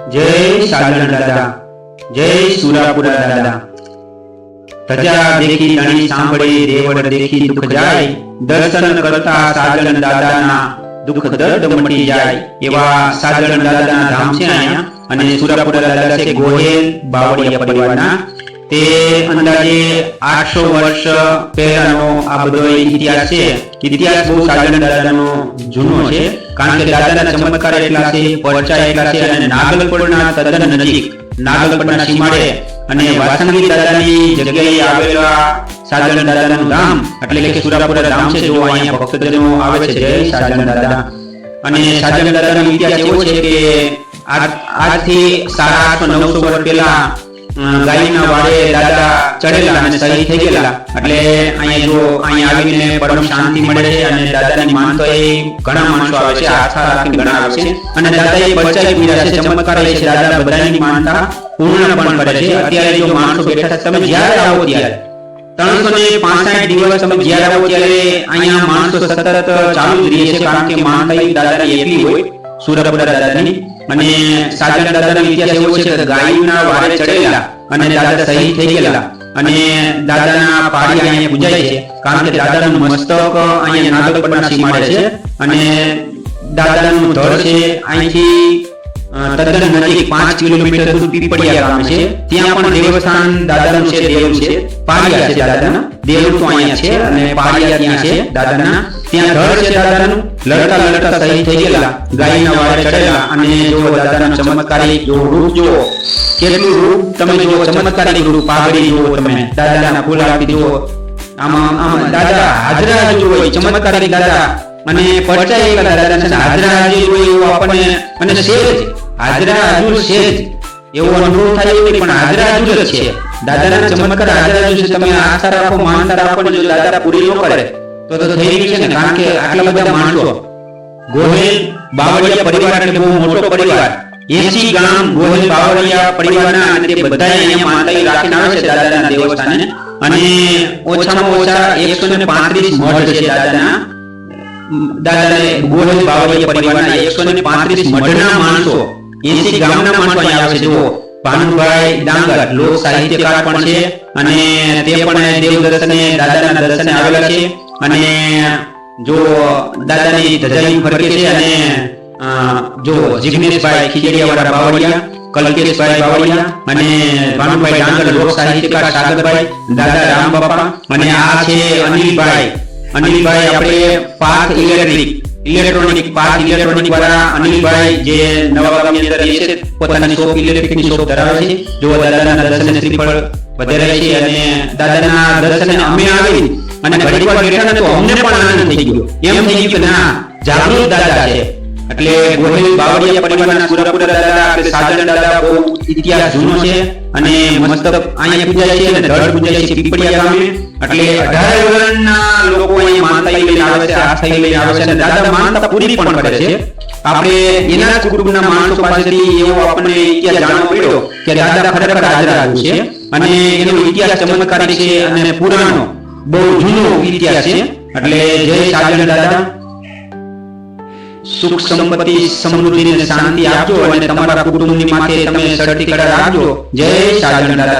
जय साजन दादा, जय सुरापुरा दादा। धजा देखी धणी सांभळी देवड़ देखी दुख जाय, दर्शन करता साजन दादाना दुख दर्द मटी जाय। एवा साजन दादाना धाम छे अहींया अने सुरापुरा दादा छे गोहेल बावड़िया परिवारना। ते अंदाजे 800 वर्ष पहेलानो आ बधो इतिहास छे। इतिहास बहु साजन दादानो जूनो छे, कारण के दादाना चमत्कार એટલા છે, પરચા એટલા છે અને નાગલપડના તદ્દન નજીક, નાગલપડના સીમાડે અને વાસંગી દાદાની જગ્યાએ આવેલા સાજન દાદાનું ધામ એટલે કે સુરાપુરા ધામ છે। જો અહીંયા ભક્તજનો આવે છે, જય સાજન દાદા। અને સાજન દાદાનો ઇતિહાસ એવો છે કે આજથી 850-900 વર્ષ પહેલા ગાયના વાડે દાદા ચડેલા અને શહીદ થઈ ગયેલા। એટલે અહીંયા જો અહીંયા આવીને પરમ શાંતિ મળે છે અને દાદાની માનતો એ ઘણા માણસો આવે છે, આસ્થા રાખીને ઘણા આવે છે અને દાદાએ બચાવી પીડ્યા છે, ચમત્કાર છે। દાદા બધાની માનતા પૂર્ણ પણ કરે છે। અત્યારે જો માણસો બેઠા છે, તમે જ્યારે આવો ત્યારે 365 દિવસ તમે જ્યારે આવો ત્યારે અહીંયા માણસો સતત ચાલુ જ રહે છે, કારણ કે માનતા દાદાની એટલી હોય, સુરાપુરા દાદાની। અને સાજન દાદાનો ઇતિહાસ એવો છે કે ગાયના વારે ચડેલા અને દાદા શહીદ થઈ ગયેલા અને દાદાના પાડી અહીંયા પૂજાય છે, કારણ કે દાદાનું મસ્તક અહીંયા નાગલપડના સીમાડે છે અને દાદાનું ધડ છે અહીંથી તદ્દન નજીક 5 કિલોમીટર દૂર પીપળિયા ગામ છે। ત્યાં પણ દેવસ્થાન દાદાનું છે, દેવ છે, પાડિયા છે દાદાના। દેવ તો અહીંયા છે અને પાડિયા ત્યાં છે દાદાના। ત્યાં ધડ છે દાદાનું, લડતા લડતા શહીદ થઈ ગયેલા, ગાયના વારે ચડેલા અને જો દાદાનું ચમત્કારી જો રૂપ જો કેટલું રૂપ તમે જો ચમત્કારી રૂપ પાઘડી જો તમે દાદાના ફૂલ આપી જો આમાં દાદા હાજરા જો હોય ચમત્કારી દાદા અને પરચાયેલા દાદા છે, હાજરા જે હોય એવું આપણને અને સેજ હાજરા હજુર સેજ એવો અનુભવ થાય એવું પણ હાજરા હજુર જ છે દાદાના ચમત્કાર। હાજરા હજુર છે, તમે આસ્થા રાખો, માનતા રાખો ને જો દાદા પૂરી ન કરે તો થઈ ગયું છે ને, કારણ કે આટલા બધા માણસો ગોહેલ બાવળિયા પરિવાર એટલે બહુ મોટો પરિવાર, 80 ગામ ગોહેલ બાવળિયા પરિવારના અને તે બધા અહીંયા માનતા રાખીને આવે છે દાદાના દેવસ્થાને। અને ઓછામાં ઓછા 135 મઠ છે દાદાને ગોહેલ બાવળિયા પરિવારના 135 મઠના માણસો, 80 ગામના માણસો અહીંયા આવે છે। જો ભાનુભાઈ ડાંગર લોક સાહિત્યકાર પણ છે અને તે પણ દેવ દર્શને દાદાના દર્શને આવેલા છે અને જો દાદાની ધજાઈ ફરકે છે અને જો જિગ્નેશભાઈ ખીજડીયાવાળા બાવળિયા, કલ્કેશભાઈ બાવળિયા અને ભાનુભાઈ ડાંગર લોક સાહિત્યકાર સાગરભાઈ, દાદા રામ બાપા અને આ છે અનિલભાઈ આપણે પાથ ઇલેક્ટ્રોનિક વાળા અનિલભાઈ જે નવાગામની અંદર રહે છે, પોતાની શોપ ઇલેક્ટ્રિકની શોપ ધરાવે છે। જો દાદાના દર્શને શ્રીફળ વધારે છે અને દાદાના દર્શને અમે આવી અને ઘડીક વાર બેઠા ને તો અમને પણ આનંદ થઈ ગયો, એમ થઈ ગયું કે ના જાગૃત દાદા છે। એટલે ગોહેલ બાવળિયા પરિવારના સુરાપુરા દાદા એટલે સાજન દાદા બહુ ઇતિહાસ જૂનો છે અને મસ્તક અહીંયા પૂજાય છે અને ધડ પૂજાય છે પીપળિયા ગામે। એટલે 18 વર્ષના લોકો અહીંયા માનતા લઈને આવે છે, આસ્થા લઈને આવે છે અને દાદા માનતા પૂરી પણ કરે છે। આપણે એના જ કુટુંબના માણસો પાસેથી એવો આપણને ઇતિહાસ જાણવા મળ્યો કે દાદા ખરેખર હાજર આવ્યું છે અને એનો ઇતિહાસ ચમત્કારી છે અને પુરાણો બહુ જૂનો ઇતિહાસ છે। એટલે જય સાજન દાદા, સુખ સંપત્તિ સમૃદ્ધિ અને શાંતિ આપજો અને તમારા કુટુંબની માથે તમે સડતી કડા રાખજો। જય સાજન દાદા।